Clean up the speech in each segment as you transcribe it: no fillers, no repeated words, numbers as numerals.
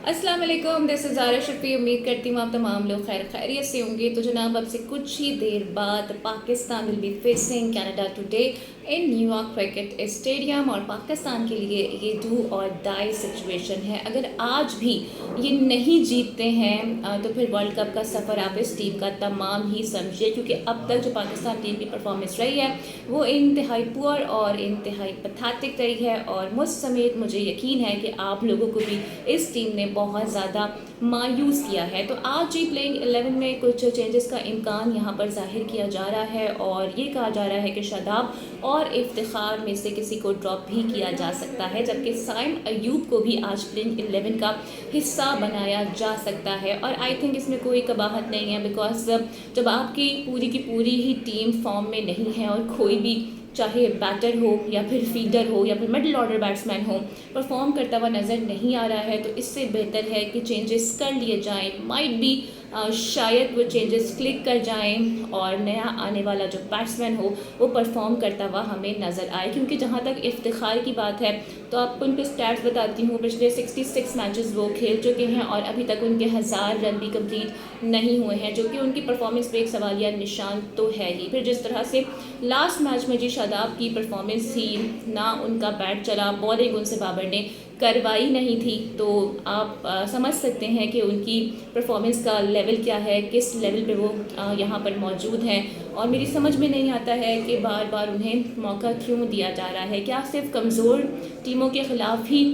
अस्सलाम वालेकुम, this is Zaara Shafi. उम्मीद करती हूँ आप तमाम लोग खैर खैरियत से होंगे। तो जनाब, अब से कुछ ही देर बाद Pakistan will be facing Canada today in New York cricket stadium, और पाकिस्तान के लिए ये डू और डाई सिचुएशन है। अगर आज भी ये नहीं जीतते हैं तो फिर वर्ल्ड कप का सफ़र आप इस टीम का तमाम ही समझिए, क्योंकि अब तक जो पाकिस्तान टीम की परफॉर्मेंस रही है वो इंतहाई पुअर और इंतहाई पथेटिक रही है। और मुझ समेत मुझे यकीन है कि आप लोगों को भी इस टीम ने बहुत ज़्यादा मायूस किया है। तो आज ही प्लेइंग 11 में कुछ चेंजेस का इम्कान यहाँ पर जाहिर किया जा रहा है, और ये कहा जा रहा है कि शादाब और इफ्तिखार में से किसी को ड्रॉप भी किया जा सकता है, जबकि साइम अयूब को भी आज प्लेइंग 11 का हिस्सा बनाया जा सकता है। और आई थिंक इसमें कोई कबाहत नहीं है, बिकॉज जब आपकी पूरी की पूरी ही टीम फॉर्म में नहीं है और कोई भी, चाहे बैटर हो या फिर फील्डर हो या फिर मिडिल ऑर्डर बैट्समैन हो, परफॉर्म करता हुआ नज़र नहीं आ रहा है, तो इससे बेहतर है कि चेंजेस कर लिए जाएं। माइट बी शायद वो चेंजेस क्लिक कर जाएं और नया आने वाला जो बैट्समैन हो वो परफॉर्म करता हुआ हमें नज़र आए। क्योंकि जहाँ तक इफ्तिखार की बात है तो आपको उनके स्टैट्स बताती हूँ। पिछले 66 मैचेस वो खेल चुके हैं और अभी तक उनके 1000 रन भी कंप्लीट नहीं हुए हैं, जो कि उनकी परफॉर्मेंस पे एक सवालिया निशान तो है ही। फिर जिस तरह से लास्ट मैच में जी शादाब की परफॉर्मेंस थी, ना उनका बैट चला, बॉलिंग उनसे बाबर ने करवाई नहीं थी, तो आप समझ सकते हैं कि उनकी परफॉर्मेंस का लेवल क्या है, किस लेवल पे वो यहाँ पर मौजूद हैं। और मेरी समझ में नहीं आता है कि बार बार उन्हें मौका क्यों दिया जा रहा है। क्या सिर्फ कमज़ोर टीमों के ख़िलाफ़ ही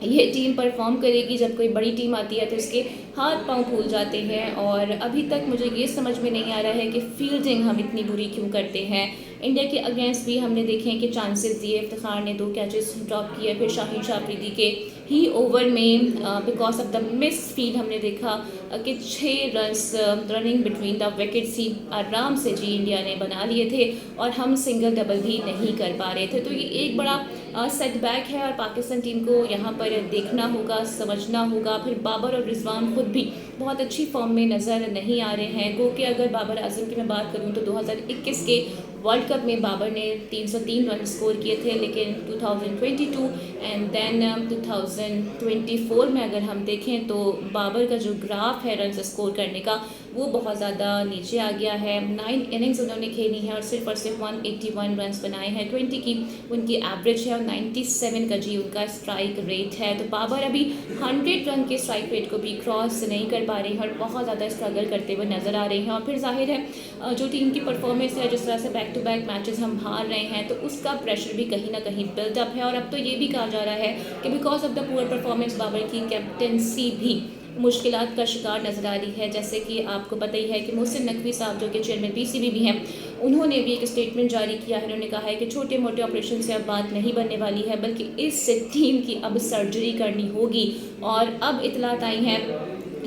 ये टीम परफॉर्म करेगी, जब कोई बड़ी टीम आती है तो इसके हाथ पांव फूल जाते हैं। और अभी तक मुझे ये समझ में नहीं आ रहा है कि फील्डिंग हम इतनी बुरी क्यों करते हैं। इंडिया के अगेंस्ट भी हमने देखे कि चांसेस दिए, इफ्तिखार ने 2 कैचेस ड्रॉप किए, फिर शाहीन शाह अफरीदी के ही ओवर में because of the misfield हमने देखा कि 6 runs running between the wickets ही आराम से जी इंडिया ने बना लिए थे, और हम सिंगल डबल भी नहीं कर पा रहे थे। तो ये एक बड़ा सेटबैक है और पाकिस्तान टीम को यहाँ पर देखना होगा, समझना होगा। फिर बाबर और रिजवान खुद भी बहुत अच्छी फॉर्म में नज़र नहीं आ रहे हैं। गो कि अगर बाबर आजम की मैं बात करूँ तो 2021 के वर्ल्ड कप में बाबर ने 303 रन स्कोर किए थे, लेकिन 2022 एंड देन 2024 में अगर हम देखें तो बाबर का जो ग्राफ है रन स्कोर करने का वो बहुत ज़्यादा नीचे आ गया है। 9 इनिंग्स उन्होंने खेली हैं और सिर्फ 181 रन बनाए हैं। 20 की उनकी एवरेज है और 97 का जी उनका स्ट्राइक रेट है। तो बाबर अभी 100 रन के स्ट्राइक रेट को भी क्रॉस नहीं कर पा रहे हैं और बहुत ज़्यादा स्ट्रगल करते हुए नज़र आ रहे हैं। और फिर जाहिर है जो टीम की परफॉर्मेंस है, जिस तरह से बैक टू बैक मैचेस हम हार रहे हैं, तो उसका प्रेशर भी कहीं ना कहीं बिल्डअप है। और अब तो ये भी कहा जा रहा है कि because of the poor performance Babar की कैप्टनसी भी मुश्किलात का शिकार नज़र आ रही है। जैसे कि आपको पता ही है कि मोहसिन नकवी साहब जो कि चेयरमैन पीसीबी भी हैं, उन्होंने भी एक स्टेटमेंट जारी किया है। उन्होंने कहा है कि छोटे मोटे ऑपरेशन से अब बात नहीं बनने वाली है, बल्कि इस टीम की अब सर्जरी करनी होगी। और अब इतलात आई हैं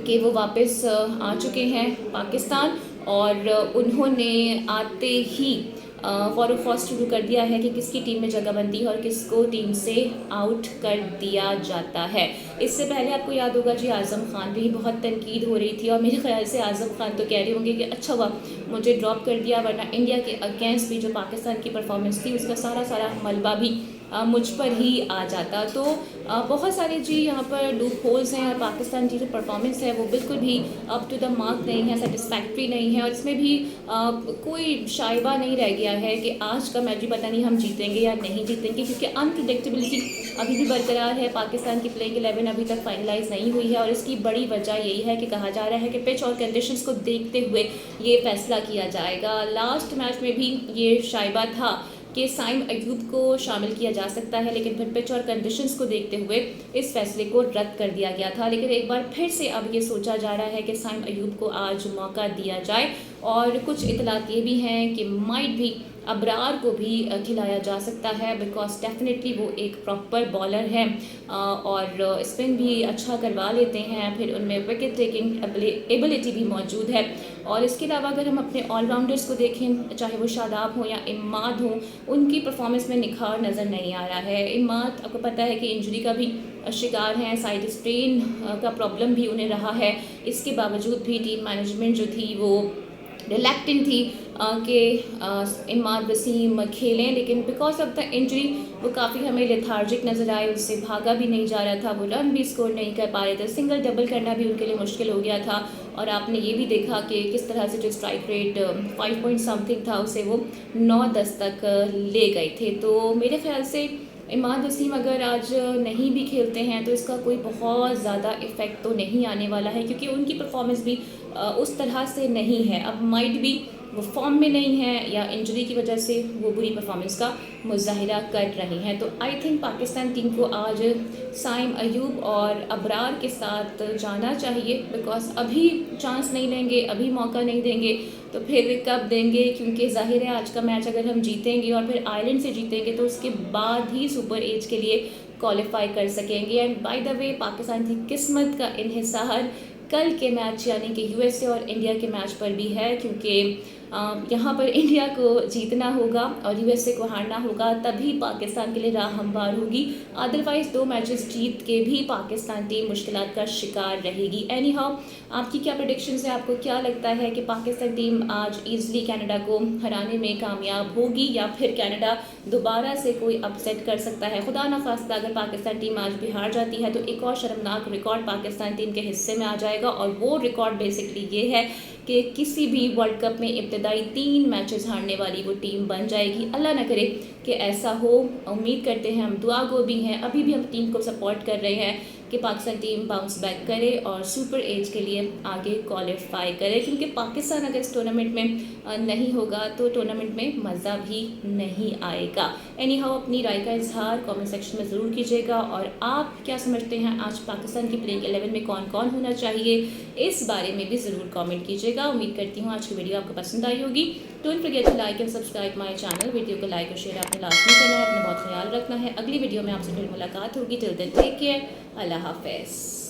कि वो वापस आ चुके हैं पाकिस्तान, और उन्होंने आते ही फॉरफॉस्ट शुरू कर दिया है कि किसकी टीम में जगह बनती है और किसको टीम से आउट कर दिया जाता है। इससे पहले आपको याद होगा जी आज़म खान भी बहुत तनकीद हो रही थी, और मेरे ख्याल से आज़म खान तो कह रहे होंगे कि अच्छा हुआ मुझे ड्रॉप कर दिया, वरना इंडिया के अगेंस्ट भी जो पाकिस्तान की परफॉर्मेंस थी उसका सारा मलबा भी मुझ पर ही आ जाता। तो बहुत सारे जी यहाँ पर लूप होल्स हैं, और पाकिस्तान की जो परफॉर्मेंस है वो बिल्कुल भी अप टू द मार्क नहीं है, सेटिस्फैक्ट्री नहीं है। और इसमें भी कोई शाइबा नहीं रह गया है कि आज का मैच भी पता नहीं हम जीतेंगे या नहीं जीतेंगे, क्योंकि अनप्रिडिक्टेबिलिटी अभी भी बरकरार है। पाकिस्तान की प्लेइंग 11 अभी तक फाइनलाइज नहीं हुई है, और इसकी बड़ी वजह यही है कि कहा जा रहा है कि पिच और कंडीशंस को देखते हुए ये फैसला किया जाएगा। लास्ट मैच में भी ये शाइबा था कि साइम अयूब को शामिल किया जा सकता है, लेकिन फिर पिच और कंडीशंस को देखते हुए इस फैसले को रद्द कर दिया गया था। लेकिन एक बार फिर से अब ये सोचा जा रहा है कि साइम अयूब को आज मौका दिया जाए, और कुछ इतलात ये भी हैं कि माइट भी अबरार को भी खिलाया जा सकता है, बिकॉज डेफिनेटली वो एक प्रॉपर बॉलर है और स्पिन भी अच्छा करवा लेते हैं। फिर उनमें विकेट टेकिंग एबिलिटी भी मौजूद है। और इसके अलावा अगर हम अपने ऑलराउंडर्स को देखें, चाहे वो शादाब हो या इमाद हो, उनकी परफॉर्मेंस में निखार नज़र नहीं आ रहा है। इमाद आपको पता है कि इंजरी का भी शिकार हैं, साइड स्ट्रेन का प्रॉब्लम भी उन्हें रहा है। इसके बावजूद भी टीम मैनेजमेंट जो थी वो रिलैक्टेंट थी कि इमाद वसीम खेलें, लेकिन बिकॉज ऑफ द इंजरी वो काफ़ी हमें लेथार्जिक नज़र आए, उससे भागा भी नहीं जा रहा था, वो रन भी स्कोर नहीं कर पा रहे थे, सिंगल डबल करना भी उनके लिए मुश्किल हो गया था। और आपने ये भी देखा कि किस तरह से जो स्ट्राइक रेट 5 पॉइंट समथिंग था उसे वो 9-10 तक ले गए थे। तो मेरे ख्याल से इमाद वसीम अगर आज नहीं भी खेलते हैं तो इसका कोई बहुत ज़्यादा इफ़ेक्ट तो नहीं आने वाला है, क्योंकि उनकी परफॉर्मेंस भी उस तरह से नहीं है। अब माइट भी वो फॉर्म में नहीं है या इंजरी की वजह से वो बुरी परफॉर्मेंस का मुजाहिरा कर रहे हैं। तो आई थिंक पाकिस्तान टीम को आज साइम अयूब और अबरार के साथ जाना चाहिए, बिकॉज अभी चांस नहीं लेंगे, अभी मौका नहीं देंगे तो फिर कब देंगे, क्योंकि जाहिर है आज का मैच अगर हम जीतेंगे और फिर आयरलैंड से जीतेंगे तो उसके बाद ही सुपर एज के लिए क्वालिफाई कर सकेंगे। And by the way Pakistan की किस्मत का इन्हिसार कल के मैच यानी कि यूएसए और इंडिया के मैच पर भी है, क्योंकि यहाँ पर इंडिया को जीतना होगा और यूएसए को हारना होगा, तभी पाकिस्तान के लिए राह हमवार होगी। अदरवाइज 2 मैचेस जीत के भी पाकिस्तान टीम मुश्किलात का शिकार रहेगी। एनी हाउ, आपकी क्या प्रेडिक्शंस है? आपको क्या लगता है कि पाकिस्तान टीम आज ईजिली कनाडा को हराने में कामयाब होगी या फिर कनाडा दोबारा से कोई अपसेट कर सकता है? खुदा न खास्ता अगर पाकिस्तान टीम आज भी हार जाती है तो एक और शर्मनाक रिकॉर्ड पाकिस्तान टीम के हिस्से में आ जाएगा, और वो रिकॉर्ड बेसिकली ये है कि किसी भी वर्ल्ड कप में इब्तदाई 3 मैचेस हारने वाली वो टीम बन जाएगी। अल्लाह ना करे कि ऐसा हो, उम्मीद करते हैं, हम दुआ गो भी हैं, अभी भी हम टीम को सपोर्ट कर रहे हैं कि पाकिस्तान टीम बाउंस बैक करे और सुपर एज के लिए आगे क्वालिफाई करे, क्योंकि पाकिस्तान अगर इस टूर्नामेंट में नहीं होगा तो टूर्नामेंट में मज़ा भी नहीं आएगा। एनी हाउ, अपनी राय का इजहार कमेंट सेक्शन में ज़रूर कीजिएगा, और आप क्या समझते हैं आज पाकिस्तान की प्लेइंग 11 में कौन कौन होना चाहिए, इस बारे में भी ज़रूर कमेंट कीजिएगा। उम्मीद करती हूँ आज की वीडियो आपको पसंद आई होगी। Don't forget to like and subscribe my channel. Video को लाइक और शेयर आपने लाजमी करना है, अपना बहुत ख्याल रखना है। अगली वीडियो में आपसे फिर मुलाकात होगी। टिल देन टेक केयर, अल्लाह हाफ़िज़।